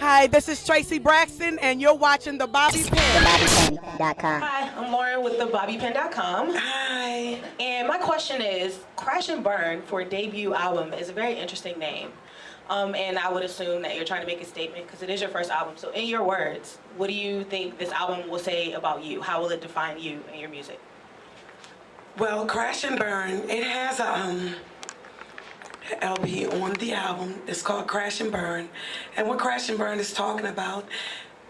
Hi, this is Traci Braxton, and you're watching The Bobby Pen. TheBobbyPen.com. Hi, I'm Lauren with TheBobbyPen.com. Hi. And my question is, Crash and Burn for a debut album is a very interesting name. And I would assume that you're trying to make a statement because it is your first album. So in your words, what do you think this album will say about you? How will it define you and your music? Well, Crash and Burn, it has a LP on the album. It's called Crash and Burn. And what Crash and Burn is talking about,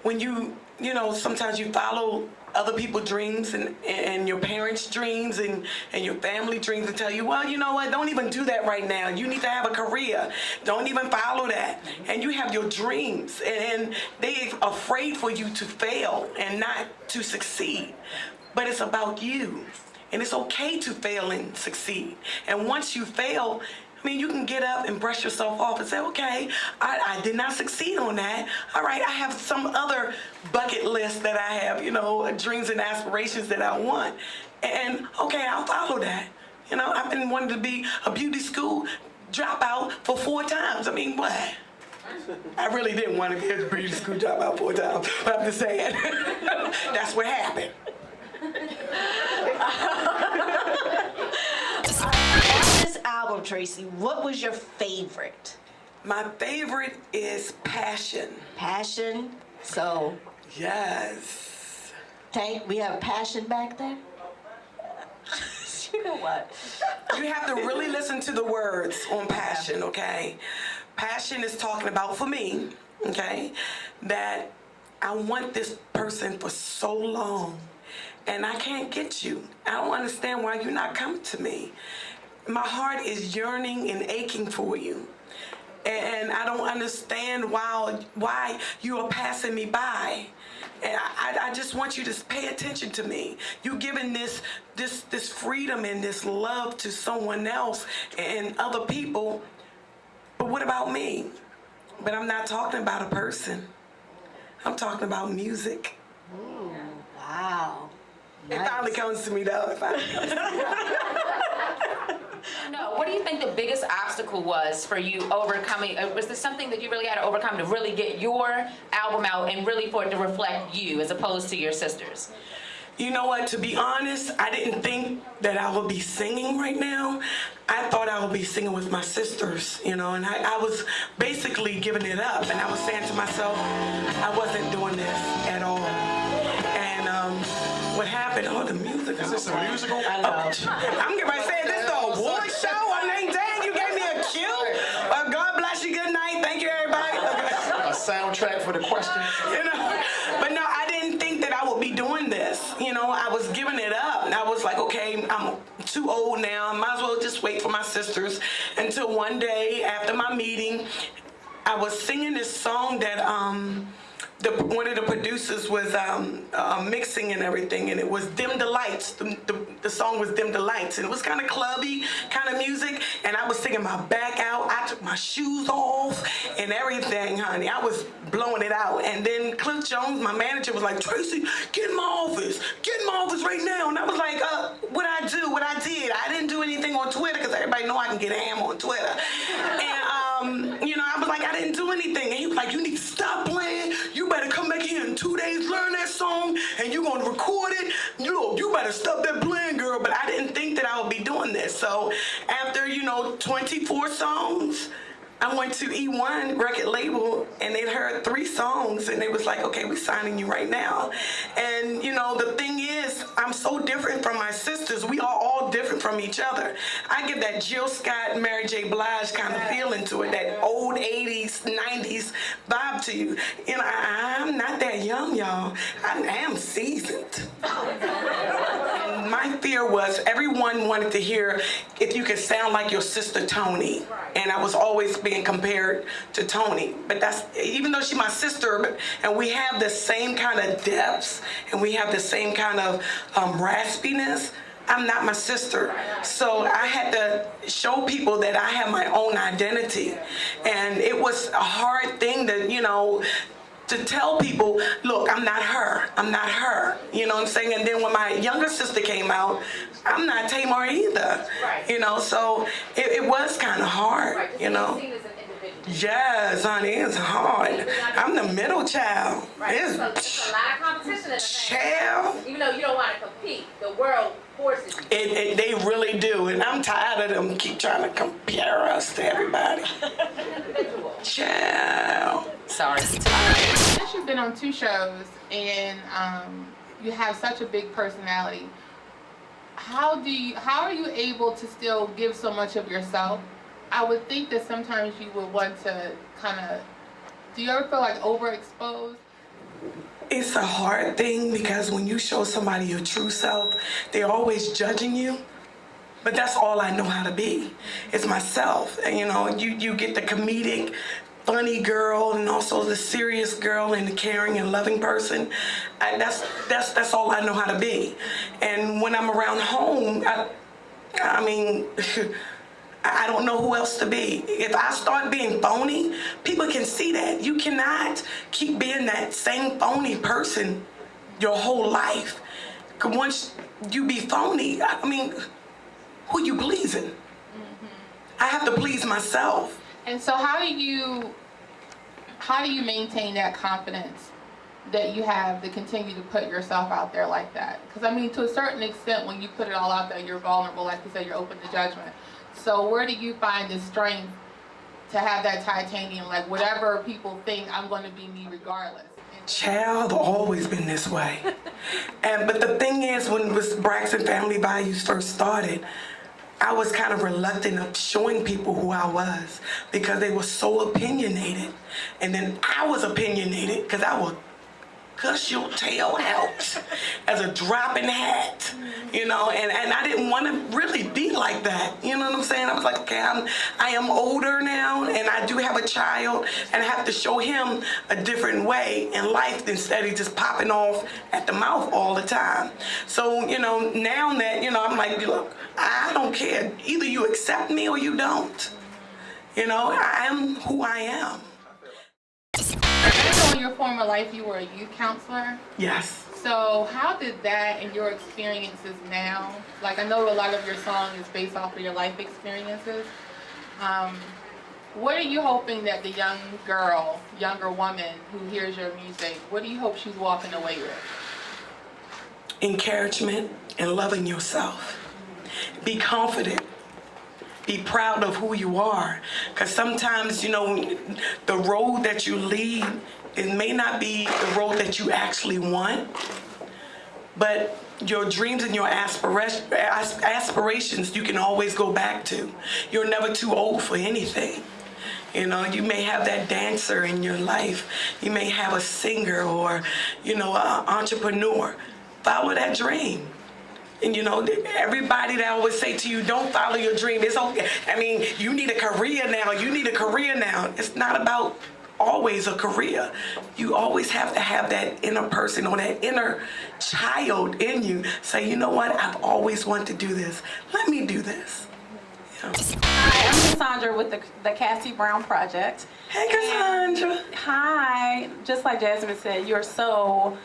when you know, sometimes you follow other people's dreams and your parents' dreams and your family dreams and tell you, well, you know what, don't even do that right now. You need to have a career. Don't even follow that. And you have your dreams, and they're afraid for you to fail and not to succeed. But it's about you. And it's okay to fail and succeed. And once you fail, I mean, you can get up and brush yourself off and say, okay, I did not succeed on that. All right, I have some other bucket list that I have, you know, dreams and aspirations that I want. And okay, I'll follow that. You know, I've been wanting to be a beauty school dropout for 4 times. I mean, what? I really didn't want to be a beauty school dropout 4 times, but I'm just saying, that's what happened. This album, Traci, what was your favorite? My favorite is Passion. Passion. So, Yes. Tank, we have passion back there? You know what? You have to really listen to the words on Passion, okay? Passion is talking about, for me, okay, that I want this person for so long, and I can't get you. I don't understand why you're not coming to me. My heart is yearning and aching for you. And I don't understand why you are passing me by. And I just want you to pay attention to me. You're giving this freedom and this love to someone else and other people. But what about me? But I'm not talking about a person. I'm talking about music. Ooh, wow. It finally comes to me, though. It finally comes to me. No, what do you think the biggest obstacle was for you overcoming? Was there something that you really had to overcome to really get your album out and really for it to reflect you as opposed to your sisters? You know what, to be honest, I didn't think that I would be singing right now. I thought I would be singing with my sisters, you know, and I was basically giving it up. And I was saying to myself, I wasn't doing this at all. And what happened, oh, the music. Is this a musical? I'm getting ready to say, this is the award show? I mean, dang, you gave me a cue. God bless you, good night. Thank you, everybody. A soundtrack for the questions? You know, but no, I didn't think that I would be doing this. You know, I was giving it up. And I was like, okay, I'm too old now. I might as well just wait for my sisters. Until one day, after my meeting, I was singing this song that one of the producers was mixing and everything, and it was Dim the Lights. The song was Dim the Lights, and it was kind of clubby kind of music, and I was singing my back out. I took my shoes off and everything, honey. I was blowing it out. And then Cliff Jones, my manager, was like, Traci, get in my office. Get in my office right now. And I was like, what I do, what I did. I didn't do anything on Twitter because everybody know I can get a ham on Twitter. And, you know, I was like, I didn't do anything. And he was like, you need to stop playing. You better come back here in 2 days, learn that song, and you're going to record it. You better stop that playing, girl. But I didn't think that I would be doing this. So after, you know, 24 songs, I went to E1 record label, and they'd heard 3 songs, and they was like, okay, we're signing you right now. And, you know, the thing is, I'm so different from my sisters. We are all different from each other. I give that Jill Scott, Mary J. Blige kind of feeling to it, that old 80s, 90s vibe to you. You know, I'm not that young, y'all. I am seasoned. And my fear was everyone wanted to hear if you could sound like your sister Toni. And I was always being compared to Toni. But that's, even though she's my sister, and we have the same kind of depths, and we have the same kind of raspiness, I'm not my sister. So I had to show people that I have my own identity. And it was a hard thing to, you know, to tell people, look, I'm not her. I'm not her. You know what I'm saying? And then when my younger sister came out, I'm not Tamar either. Right. You know, so it was kind of hard, you know. Yes, honey, it's hard. I'm the middle child. Right. It's So it's a lot of competition in the family. child. Even though you don't want to compete, the world forces you. They really do, and I'm tired of them keep trying to compare us to everybody. Individual. Child. Sorry. Since you've been on 2 shows and you have such a big personality, how are you able to still give so much of yourself? I would think that sometimes you would want to kind of, do you ever feel like overexposed? It's a hard thing because when you show somebody your true self, they're always judging you. But that's all I know how to be. It's myself. And, you know, you get the comedic, funny girl and also the serious girl and the caring and loving person. That's all I know how to be. And when I'm around home, I mean, I don't know who else to be. If I start being phony, people can see that. You cannot keep being that same phony person your whole life. 'Cause once you be phony, I mean, who you pleasing? Mm-hmm. I have to please myself. And so how do you maintain that confidence that you have to continue to put yourself out there like that? Because I mean, to a certain extent, when you put it all out there, you're vulnerable, like you said, you're open to judgment. So where do you find the strength to have that titanium, like whatever people think, I'm going to be me regardless? Child, I've always been this way. But the thing is, when this Braxton Family Values first started, I was kind of reluctant of showing people who I was because they were so opinionated. And then I was opinionated because I would cuss your tail out as a dropping hat, you know, and I didn't want to really be like that, you know what I'm saying? I was like, okay, I am older now, and I do have a child, and I have to show him a different way in life instead of just popping off at the mouth all the time. So, you know, now that, you know, I'm like, look, I don't care. Either you accept me or you don't. You know, I am who I am. So in your former life, you were a youth counselor. Yes. So how did that and your experiences now, like I know a lot of your song is based off of your life experiences. What are you hoping that the younger woman who hears your music, what do you hope she's walking away with? Encouragement and loving yourself. Be confident. Be proud of who you are. Because sometimes, you know, the road that you lead, it may not be the road that you actually want, but your dreams and your aspirations you can always go back to. You're never too old for anything. You know, you may have that dancer in your life. You may have a singer or, you know, an entrepreneur. Follow that dream. And you know, everybody that always say to you, don't follow your dream. It's okay. I mean, you need a career now. You need a career now. It's not about always a career. You always have to have that inner person or that inner child in you. Say, you know what? I've always wanted to do this. Let me do this. Yeah. Hi, I'm Cassandra with the Cassie Brown Project. Hey, Cassandra. Hi. Just like Jasmine said, you're so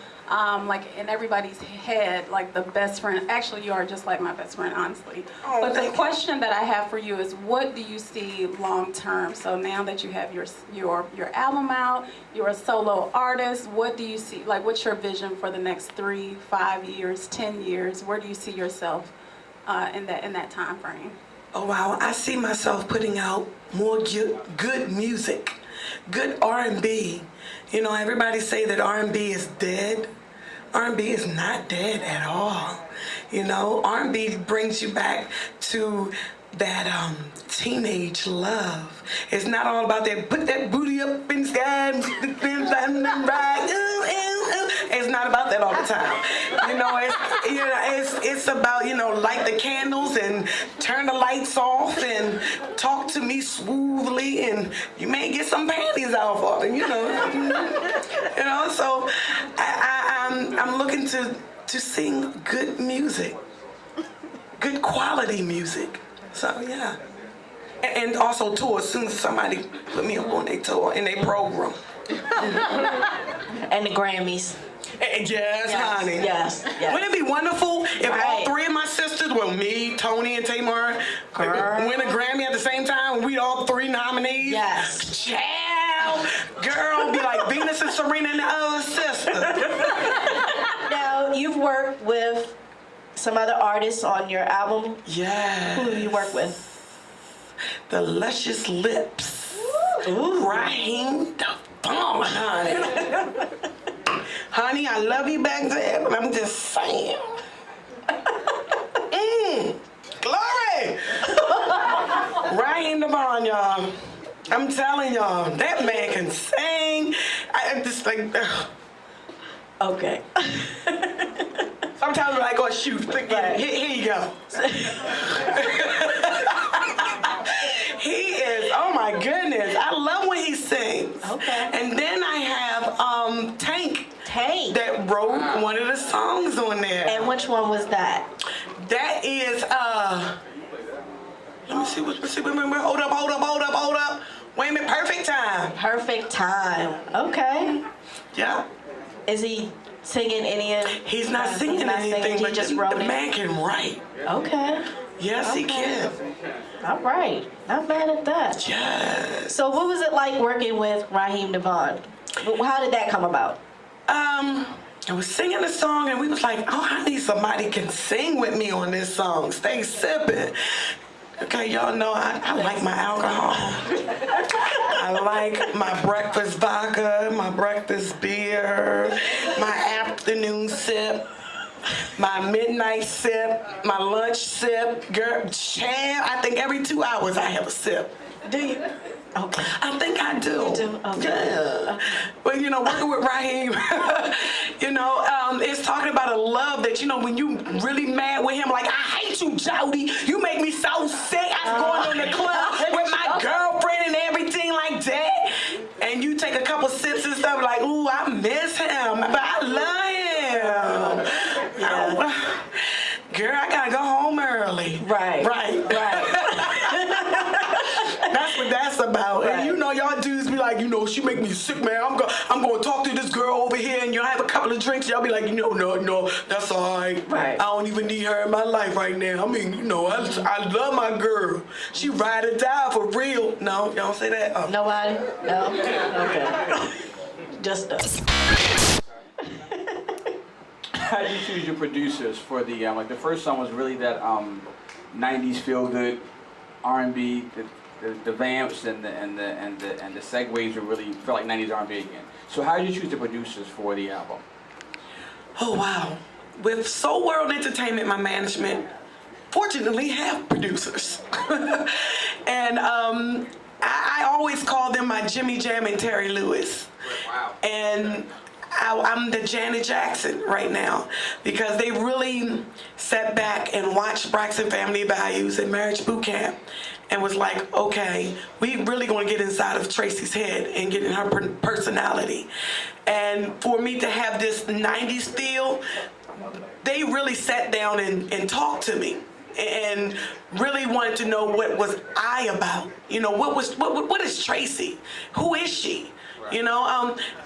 like in everybody's head, like the best friend. Actually, you are just like my best friend, honestly. Oh, but the question that I have for you is, what do you see long term? So now that you have your album out, you're a solo artist. What do you see? Like, what's your vision for the next 3, 5 years, 10 years? Where do you see yourself in that time frame? Oh wow, I see myself putting out more good music, good R&B. You know, everybody say that R&B is dead. R&B is not dead at all. You know, R&B brings you back to that teenage love. It's not all about that, put that booty up in the sky, it's not about that all the time. You know, it's about, you know, light the candles and turn the lights off and talk to me smoothly, and you may get some panties off of it, you know. You know, so I'm looking to sing good music, good quality music. So yeah, and also tour as soon as somebody put me up on their tour in their program. And the Grammys. Yes, honey. Yes. Wouldn't it be wonderful if all Right. three of my sisters, well, me, Toni, and Tamar, win a Grammy at the same time, and we all three nominees? Yes. Child, girl, be like Venus and Serena and the other sister. Now, you've worked with some other artists on your album. Yes. Who have you worked with? The Luscious Lips. Raheem DeVaughn, honey. Honey, I love you back there, but I'm just saying. Glory! Raheem DeVaughn, y'all. I'm telling y'all, that man can sing. I just like, Okay. sometimes I'm like, oh shoot, here you go. He is, oh my goodness. I love when he sings. Okay. And then I have Tank. Tank. That wrote one of the songs on there. And which one was that? That is, let me see, hold up. Wait a minute, Perfect Time. Perfect Time. Okay. Yeah. Is he singing any of? He's not singing anything, he but just the wrote it? man can write. Okay. Yes, he can. All right. Not bad at that. Yes. So what was it like working with Raheem DeVaughn? How did that come about? I was singing the song and we was like, oh, I need somebody can sing with me on this song. Stay sipping. Okay, y'all know I like my alcohol. I like my breakfast vodka, my breakfast beer, my afternoon sip, my midnight sip, my lunch sip. Girl, champ, I think every 2 hours I have a sip. Do you? Okay. I think I do. You do? Okay. Yeah. But you know, working with Raheem, you know, it's talking about a love that, you know, when you really mad with him, like, I hate you, Jody. You make me so sick. I was going to the club with my girlfriend and everything like that. And you take a couple sips and stuff like, ooh, I miss him, but I love him. Yeah. Girl, I gotta go home early. Right. That's what that's about. Right. And you know, y'all dudes be like, you know, she make me sick, man. I'm going to talk to this girl over here, and you'll have a couple of drinks. Y'all be like, you know, no, that's all right. Right. I don't even need her in my life right now. I mean, you know, I love my girl. She ride or die for real. No, y'all don't say that. Oh. Nobody? No? Okay. Just us. How did you choose your producers for the like the first song was really that 90s feel good R&B, the vamps and the segues were really felt like 90s R&B again. So how did you choose the producers for the album? Oh wow. With Soul World Entertainment, my management fortunately have producers. And I always call them my Jimmy Jam and Terry Lewis. Wow. And I'm the Janet Jackson right now because they really sat back and watched Braxton Family Values and Marriage Boot Camp and was like, okay, we really going to get inside of Traci's head and get in her personality. And for me to have this 90s feel, they really sat down and talked to me and really wanted to know what was I about. You know, what is Traci? Who is she? You know,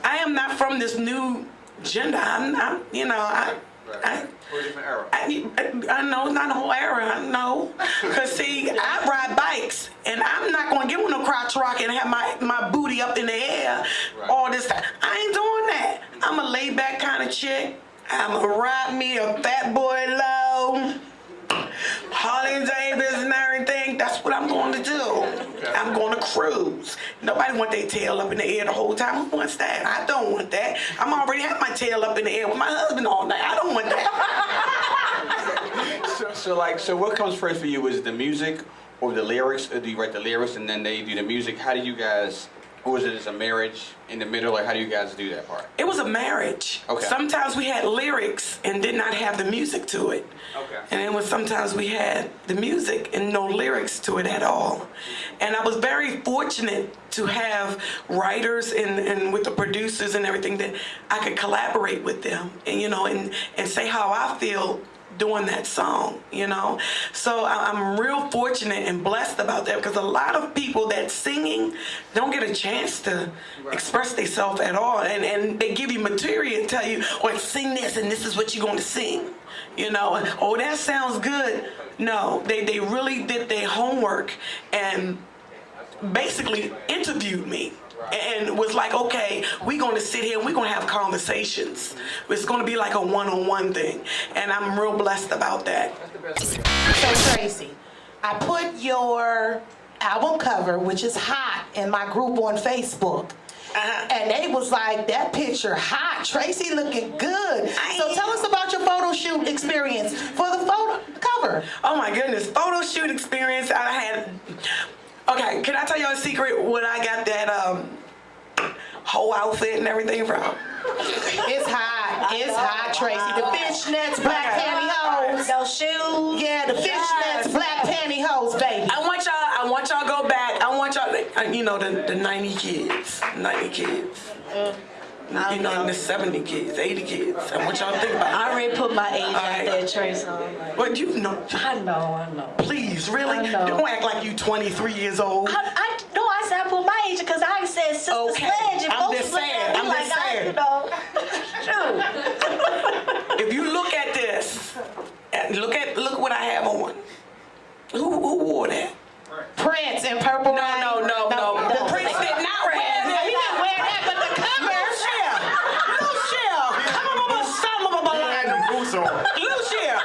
I am not from this new gender. I'm you know, For a different era. I know, not a whole era, I know. Because, see, I ride bikes, and I'm not going to get on no crotch rock and have my booty up in the air all this time. I ain't doing that. I'm a laid-back kind of chick. I'm going to ride me a Fat Boy Low, Harley Davidson and everything. That's what I'm going to do. Okay. I'm going to cruise. Nobody want their tail up in the air the whole time. Who wants that? I don't want that. I'm already have my tail up in the air with my husband all night. I don't want that. So what comes first for you? Is it the music or the lyrics? Or do you write the lyrics and then they do the music? How do you guys, or was it just a marriage in the middle? Like, how do you guys do that part? It was a marriage. Okay. Sometimes we had lyrics and did not have the music to it. Okay. And then sometimes we had the music and no lyrics to it at all. And I was very fortunate to have writers and with the producers and everything that I could collaborate with them and, you know, and say how I feel doing that song, you know? So I'm real fortunate and blessed about that, because a lot of people that singing don't get a chance to express themselves at all. And they give you material and tell you, well, sing this and this is what you're going to sing. You know, oh, that sounds good. No, they really did their homework and basically interviewed me. And was like, okay, we're going to sit here and we're going to have conversations. It's going to be like a one-on-one thing. And I'm real blessed about that. So Traci, I put your album cover, which is hot, in my group on Facebook. And they was like, that picture hot, Traci looking good. So tell us about your photo shoot experience for the photo cover. Oh my goodness, photo shoot experience. I had, okay, can I tell you a secret when I got that whole outfit and everything from? It's hot, Traci. The fishnets, black pantyhose. Those shoes. Yeah, the fishnets, black pantyhose, baby. I want y'all go back. I want y'all, you know, the 90 kids. You know, the 70 kids, 80 kids. I want y'all to think about it. I already put my age out there, Traci. But you know. I know. Please, really? Don't act like you 23 years old. No, I said I put my age because I said Sister Sledge. And I'm just saying. Shoot. If you look at this, and look what I have on. Who wore that? Prince in purple. No. The Prince did not wear that. He didn't wear that, but the cover. Lucia.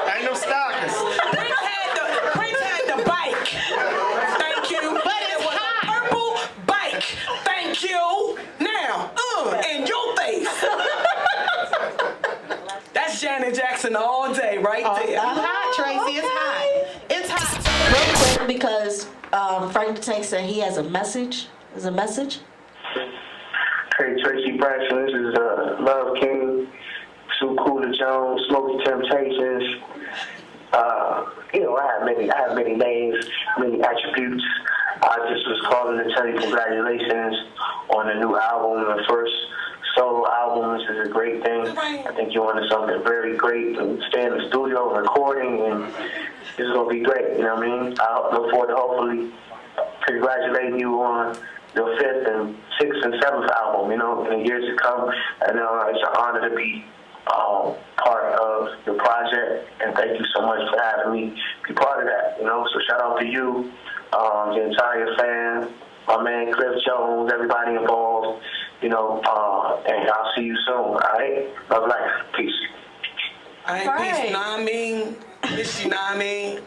Ain't no stockings. Prince had the bike. Thank you. But it's hot. Purple bike. Thank you. Now, in your face. That's Janet Jackson all day, right there. It's hot, Traci. It's hot. It's hot. Real quick, because Frank the Tank said he has a message. There's a message. Hey, Traci Braxton, this is Love King, Sue Cooler Jones, Smoky Temptations. You know, I have many names, many attributes. I just was calling to tell you congratulations on the new album. The first solo album. This is a great thing. I think you're onto something very great. And stay in the studio recording, and this is gonna be great. You know what I mean? I look forward to hopefully congratulating you on your 5th and 6th and 7th album, you know, in the years to come. And it's an honor to be part of your project, and thank you so much for having me be part of that, you know. So shout out to you, the entire fans, my man Cliff Jones, everybody involved, you know, and I'll see you soon, all right? Love life. Peace. All right, peace. Know what I mean? Miss you, know what I mean?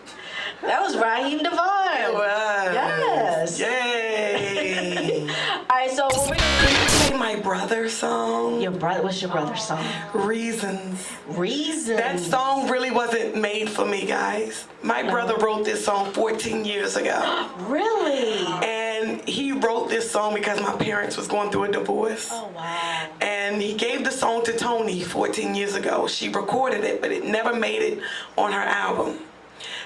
That was Raheem DeVaughn. It was. Yes. Yay. All right, so we're gonna play my brother's song. Your brother? What's your brother's song? Reasons. Reasons. That song really wasn't made for me, guys. My brother wrote this song 14 years ago. Really? And he wrote this song because my parents was going through a divorce. Oh, wow. And he gave the song to Toni 14 years ago. She recorded it, but it never made it on her album.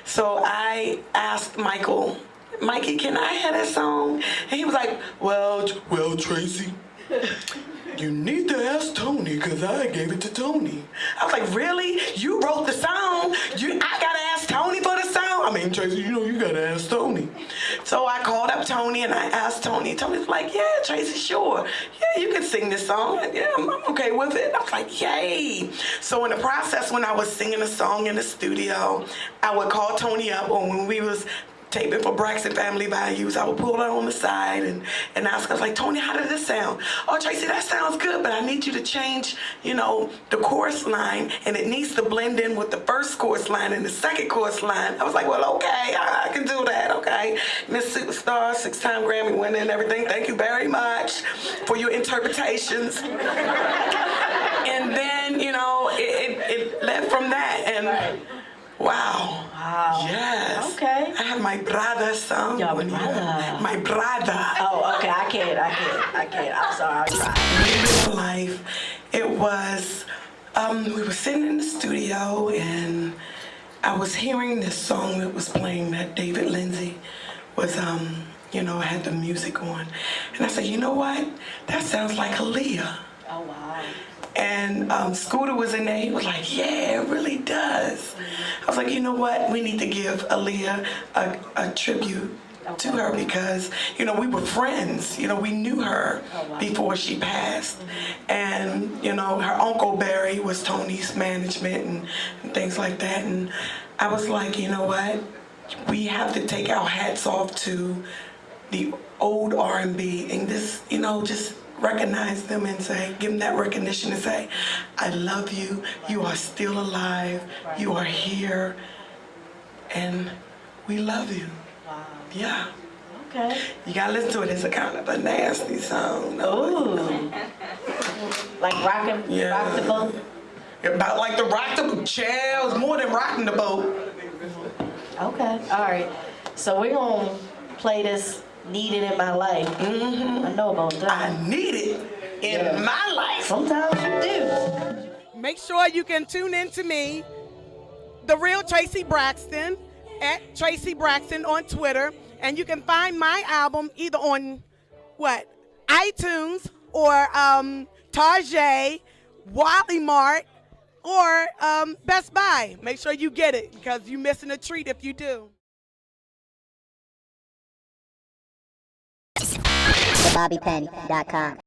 So I asked Michael, Mikey, can I have that song? And he was like, well, Traci, you need to ask Toni because I gave it to Toni. I was like, really? You wrote the song? I got to ask Toni for the song? I mean, Traci, you know you got to ask Toni. So I called up Toni and I asked Toni. Toni was like, yeah, Traci, sure. Yeah, you can sing this song. Yeah, I'm okay with it. I was like, yay. So in the process, when I was singing a song in the studio, I would call Toni up, or when we was taping for Braxton Family Values, I would pull her on the side and ask her, I was like, Toni, how did this sound? Oh, Traci, that sounds good, but I need you to change, you know, the chorus line, and it needs to blend in with the first chorus line and the second chorus line. I was like, well, okay, I can do that, okay. Miss Superstar, 6-time Grammy winner and everything, thank you very much for your interpretations. And then, you know, it led from that, and wow. Yes. Okay. I have my brother's song. Your brother. My brother. Oh, okay. I can't. I'm sorry. I'll try. Life. It was, we were sitting in the studio and I was hearing this song that was playing that David Lindsay was, you know, had the music on. And I said, you know what? That sounds like Aaliyah. Oh, wow. And Scooter was in there. He was like, yeah, it really does. I was like, you know what? We need to give Aaliyah a tribute to her because, you know, we were friends. You know, we knew her before she passed. And, you know, her Uncle Barry was Toni's management and things like that. And I was like, you know what? We have to take our hats off to the old R&B and this, you know, just recognize them and say, give them that recognition and say, I love you, you are still alive, you are here, and we love you. Wow. Yeah. Okay. You gotta listen to it. It's a kind of a nasty song. Ooh. Like rock the boat? About like the rock the boat. It's more than rocking the boat. Okay. All right. So we're gonna play this Need It in My Life. Mm-hmm. I know about that. I need it in my life. Sometimes you do. Make sure you can tune in to me, The Real Traci Braxton, at Traci Braxton on Twitter. And you can find my album either on, iTunes or Target, Wally Mart, or Best Buy. Make sure you get it because you're missing a treat if you do. TheBobbyPenny.com